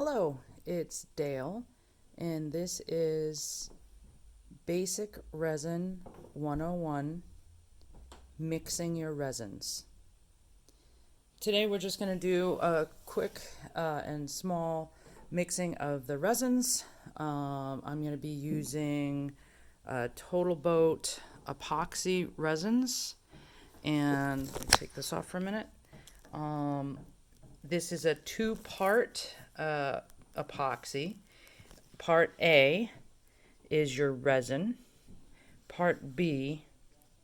Hello, it's Dale, and this is Basic Resin 101, Mixing Your Resins. Today we're just going to do a quick and small mixing of the resins. I'm going to be using Total Boat epoxy resins, and let me take this off for a minute. This is a two-part epoxy. Part A is your resin. Part B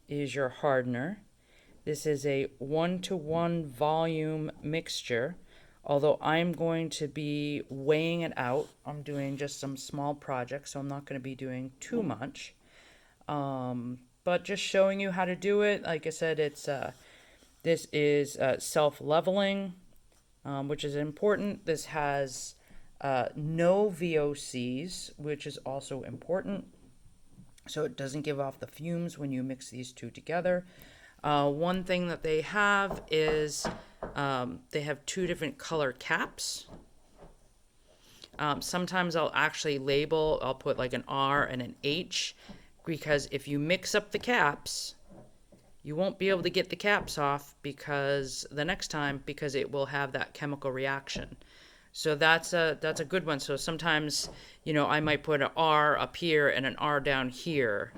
is your hardener. This is a 1-to-1 volume mixture. Although I'm going to be weighing it out. I'm doing just some small projects, so I'm not going to be doing too much. But just showing you how to do it. Like I said, this is self-leveling, which is important. This has no VOCs, which is also important, so it doesn't give off the fumes when you mix these two together. One thing that they have is they have two different color caps. Sometimes I'll actually label, I'll put like an R and an H, because if you mix up the caps, you won't be able to get the caps off because the next time, because it will have that chemical reaction. So that's a good one. So sometimes, I might put an R up here and an R down here,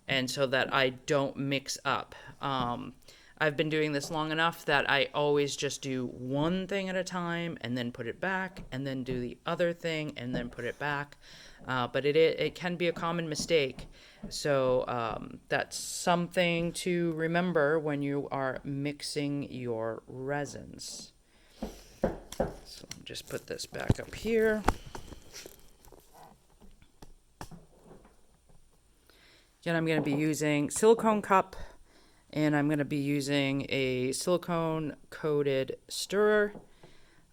and so that I don't mix up. I've been doing this long enough that I always just do one thing at a time and then put it back, and then do the other thing and then put it back. But it can be a common mistake. So that's something to remember when you are mixing your resins. So just put this back up here. Again, I'm going to be using silicone cup, and I'm going to be using a silicone coated stirrer.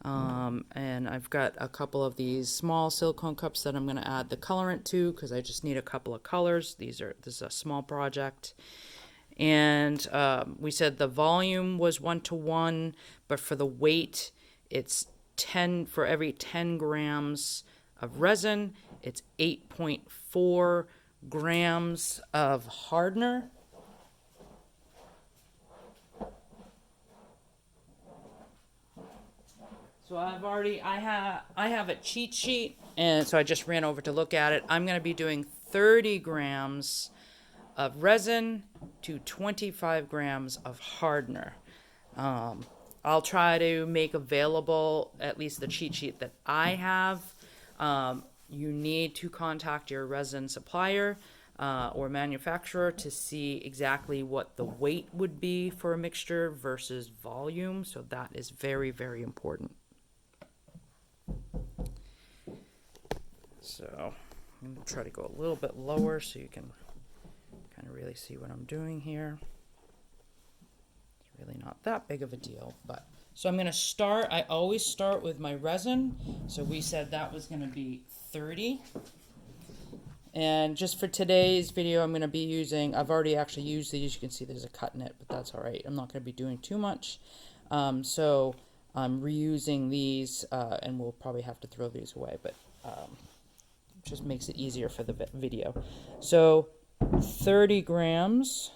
And I've got a couple of these small silicone cups that I'm going to add the colorant to, because I just need a couple of colors. This is a small project. And we said the volume was 1-to-1, but for the weight, it's 10 for every 10 grams of resin. It's 8.4 grams of hardener. So I have a cheat sheet, and so I just ran over to look at it. I'm going to be doing 30 grams of resin to 25 grams of hardener. I'll try to make available at least the cheat sheet that I have. You need to contact your resin supplier or manufacturer to see exactly what the weight would be for a mixture versus volume. So that is very, very important. So I'm going to try to go a little bit lower so you can kind of really see what I'm doing here. It's really not that big of a deal, but so I'm going to start. I always start with my resin. So we said that was going to be 30. And just for today's video, I'm going to be using, I've already actually used these. You can see there's a cut in it, but that's all right. I'm not going to be doing too much. So I'm reusing these, and we'll probably have to throw these away, but just makes it easier for the video. So 30 grams.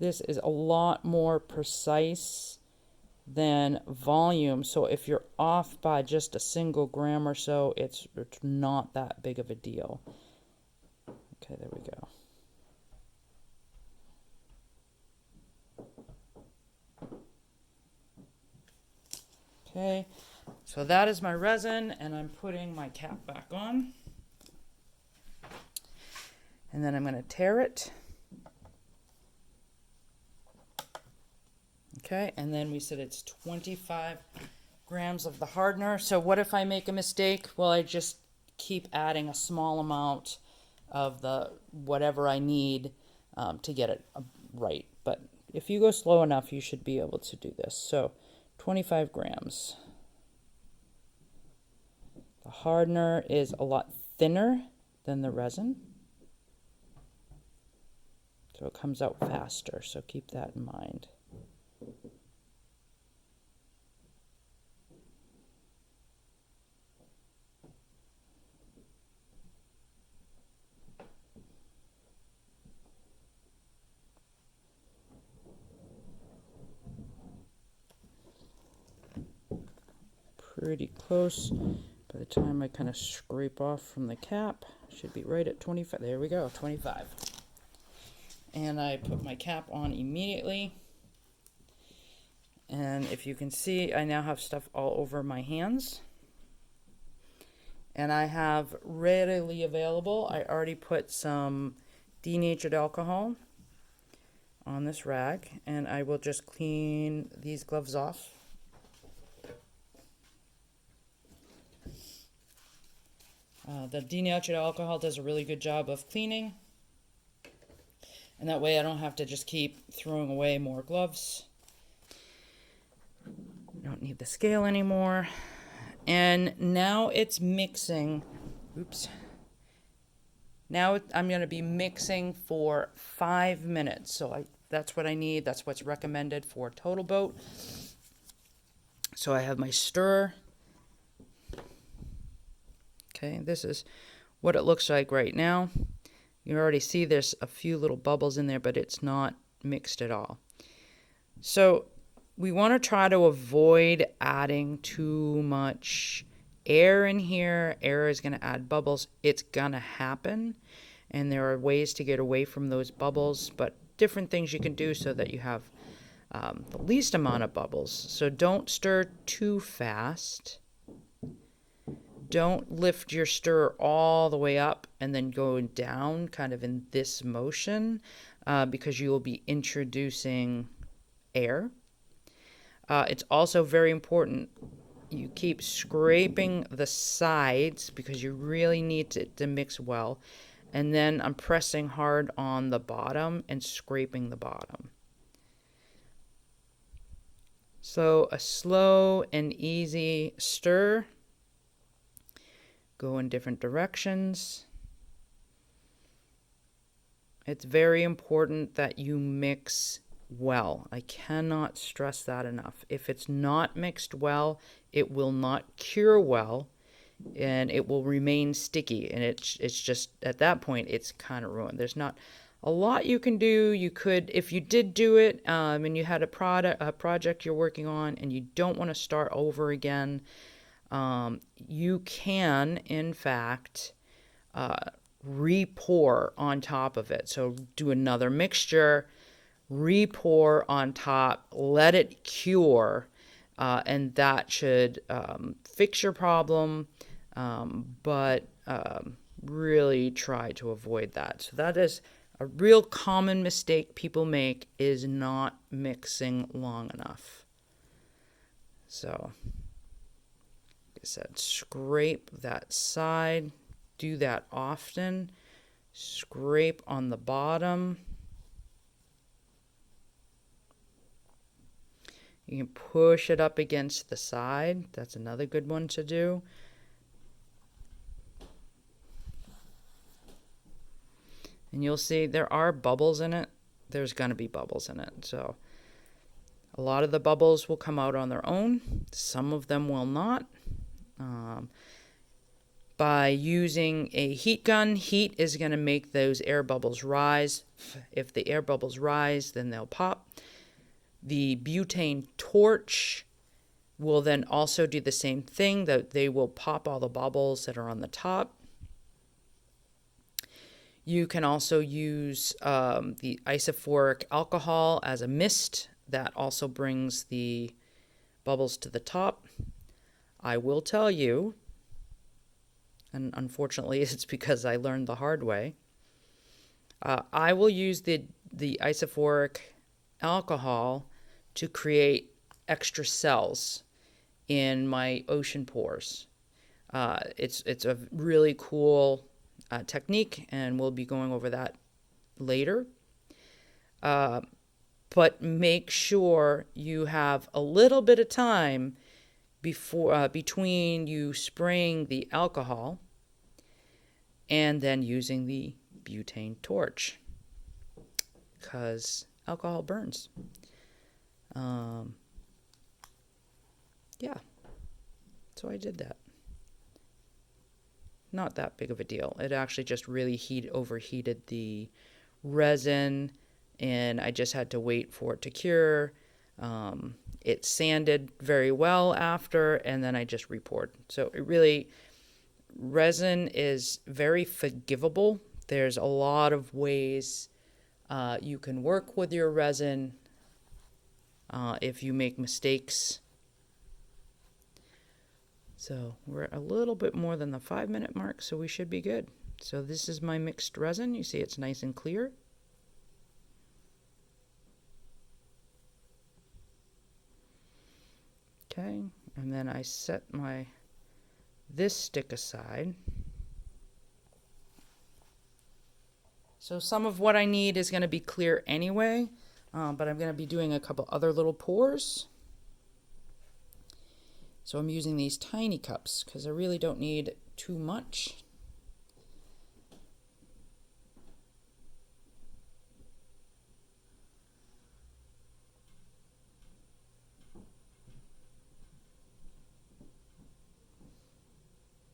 This is a lot more precise than volume. So if you're off by just a single gram or so, it's not that big of a deal. Okay, there we go. Okay, so that is my resin, and I'm putting my cap back on. And then I'm going to tare it. Okay, and then we said it's 25 grams of the hardener. So what if I make a mistake? Well, I just keep adding a small amount of the whatever I need to get it right. But if you go slow enough, you should be able to do this. So 25 grams. The hardener is a lot thinner than the resin. So it comes out faster, so keep that in mind. Pretty close. By the time I kind of scrape off from the cap, should be right at 25. There we go, 25. And I put my cap on immediately. And if you can see, I now have stuff all over my hands. And I have readily available, I already put some denatured alcohol on this rag, and I will just clean these gloves off. The denatured alcohol does a really good job of cleaning, and that way I don't have to just keep throwing away more gloves. Don't need the scale anymore. And now it's mixing. Oops. Now I'm going to be mixing for 5 minutes. So that's what I need. That's what's recommended for Total Boat. So I have my stir. Okay, this is what it looks like right now. You already see there's a few little bubbles in there, but it's not mixed at all. So we want to try to avoid adding too much air in here. Air is going to add bubbles. It's going to happen. And there are ways to get away from those bubbles, but different things you can do so that you have the least amount of bubbles. So don't stir too fast. Don't lift your stir all the way up and then go down kind of in this motion because you will be introducing air. It's also very important you keep scraping the sides because you really need it to mix well. And then I'm pressing hard on the bottom and scraping the bottom. So a slow and easy stir. Go in different directions. It's very important that you mix well. I cannot stress that enough. If it's not mixed well, it will not cure well, and it will remain sticky. And it's just at that point it's kind of ruined. There's not a lot you can do. You could, if you did do it, and you had a project you're working on, and you don't want to start over again, you can, in fact, re-pour on top of it. So do another mixture, re-pour on top, let it cure, and that should fix your problem, but really try to avoid that. So that is a real common mistake people make, is not mixing long enough. So like I said, scrape that side, do that often, scrape on the bottom. You can push it up against the side. That's another good one to do. And you'll see there are bubbles in it. There's going to be bubbles in it. So a lot of the bubbles will come out on their own. Some of them will not. By using a heat gun, heat is going to make those air bubbles rise. If the air bubbles rise, then they'll pop. The butane torch will then also do the same thing, that they will pop all the bubbles that are on the top. You can also use the isophoric alcohol as a mist. That also brings the bubbles to the top. I will tell you, and unfortunately it's because I learned the hard way, I will use the isophoric alcohol to create extra cells in my ocean pores. It's a really cool technique, and we'll be going over that later. But make sure you have a little bit of time between you spraying the alcohol and then using the butane torch. because alcohol burns. Yeah, so I did that. Not that big of a deal. It actually just really overheated the resin, and I just had to wait for it to cure. It sanded very well after, and then I just repoured. So resin is very forgivable. There's a lot of ways you can work with your resin if you make mistakes. So we're a little bit more than the 5-minute mark, so we should be good. So this is my mixed resin. You see it's nice and clear. Okay, and then I set this stick aside. So some of what I need is going to be clear anyway, but I'm going to be doing a couple other little pours. So I'm using these tiny cups because I really don't need too much.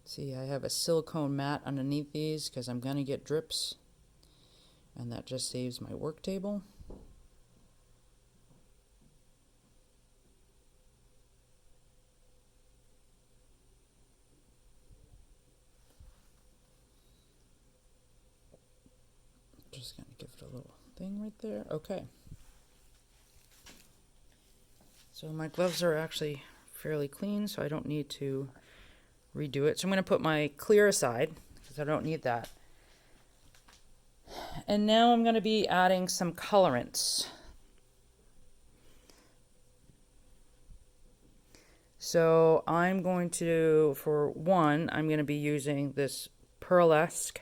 See, I have a silicone mat underneath these because I'm going to get drips, and that just saves my work table. Just going to give it a little thing right there. Okay. So my gloves are actually fairly clean, so I don't need to redo it. So I'm going to put my clear aside because I don't need that. And now I'm going to be adding some colorants. So I'm going to, for one, I'm going to be using this Pearlesque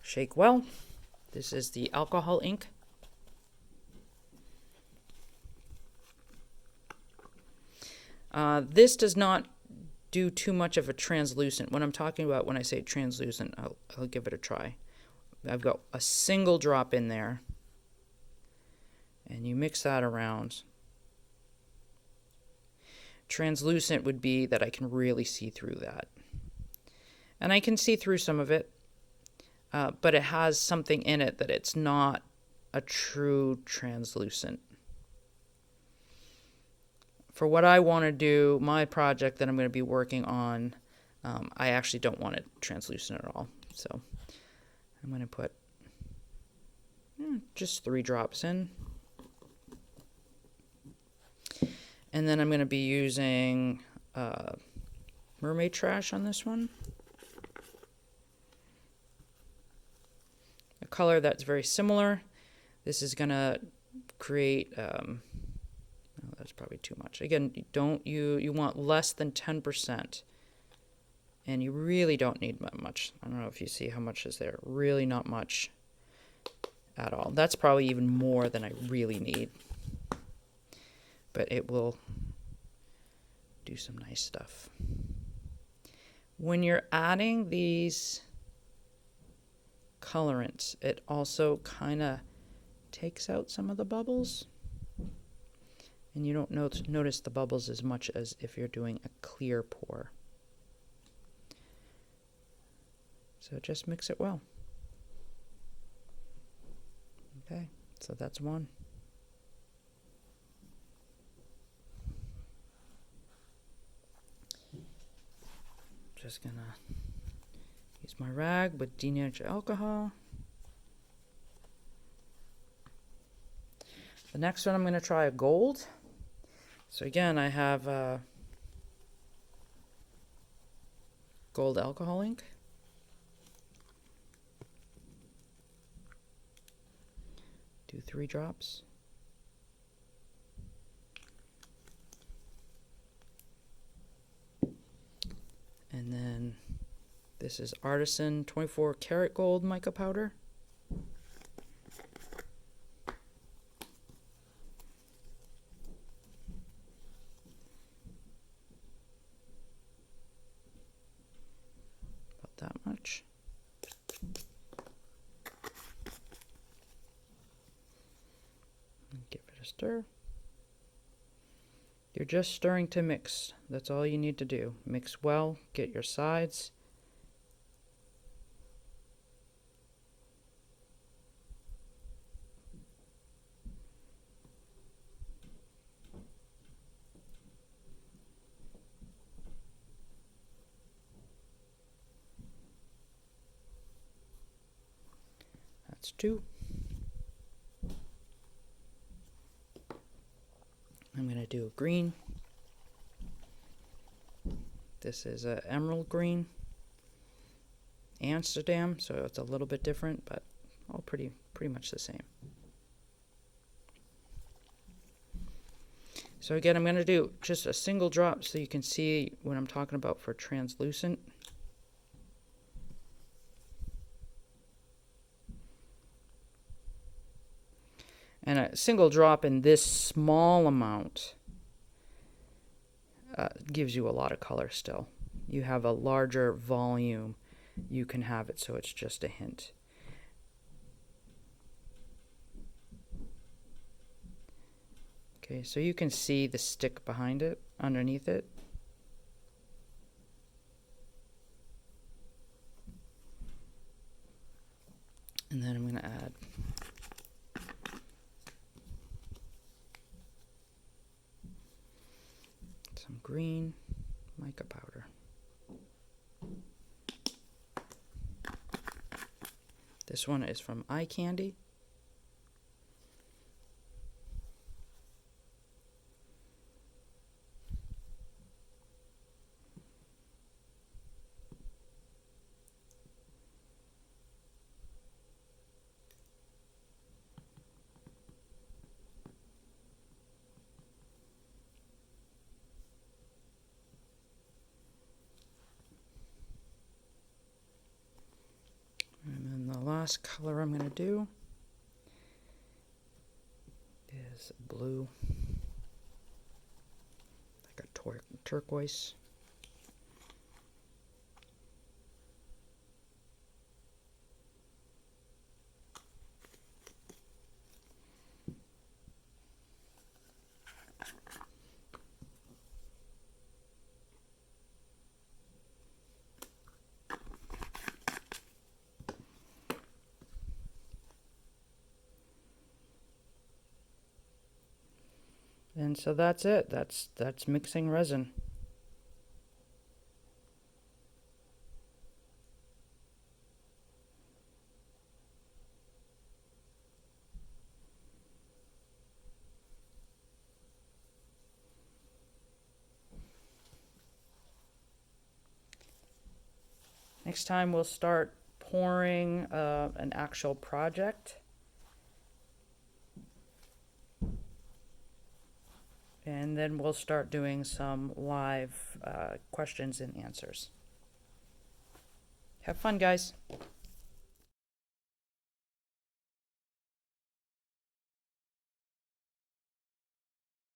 Shake Well. This is the alcohol ink. This does not do too much of a translucent. What I'm talking about when I say translucent, I'll give it a try. I've got a single drop in there, and you mix that around. Translucent would be that I can really see through that. And I can see through some of it, but it has something in it that it's not a true translucent. For what I want to do, my project that I'm going to be working on, I actually don't want it translucent at all. So I'm going to put just 3 drops in. And then I'm going to be using Mermaid Trash on this one. A color that's very similar. This is going to create... that's probably too much. Again, you want less than 10%. And you really don't need much. I don't know if you see how much is there. Really not much at all. That's probably even more than I really need. But it will do some nice stuff. When you're adding these colorants, it also kind of takes out some of the bubbles. And you don't notice the bubbles as much as if you're doing a clear pour. So just mix it well. Okay, so that's one. Just gonna use my rag with denatured alcohol. The next one I'm going to try a gold. So again, I have gold alcohol ink. Do 3 drops. And then this is Artisan 24 karat gold mica powder. About that much. Stir. You're just stirring to mix. That's all you need to do. Mix well, get your sides. That's 2. I'm going to do a green. This is a emerald green. Amsterdam, so it's a little bit different, but all pretty much the same. So again, I'm going to do just a single drop so you can see what I'm talking about for translucent. And a single drop in this small amount gives you a lot of color still. You have a larger volume, you can have it so it's just a hint. Okay, so you can see the stick behind it, underneath it. And then I'm going to add some green mica powder. This one is from Eye Candy. And then the last color I'm going to do is blue, like a turquoise. And so that's it. That's mixing resin. Next time we'll start pouring an actual project. And then we'll start doing some live questions and answers. Have fun, guys.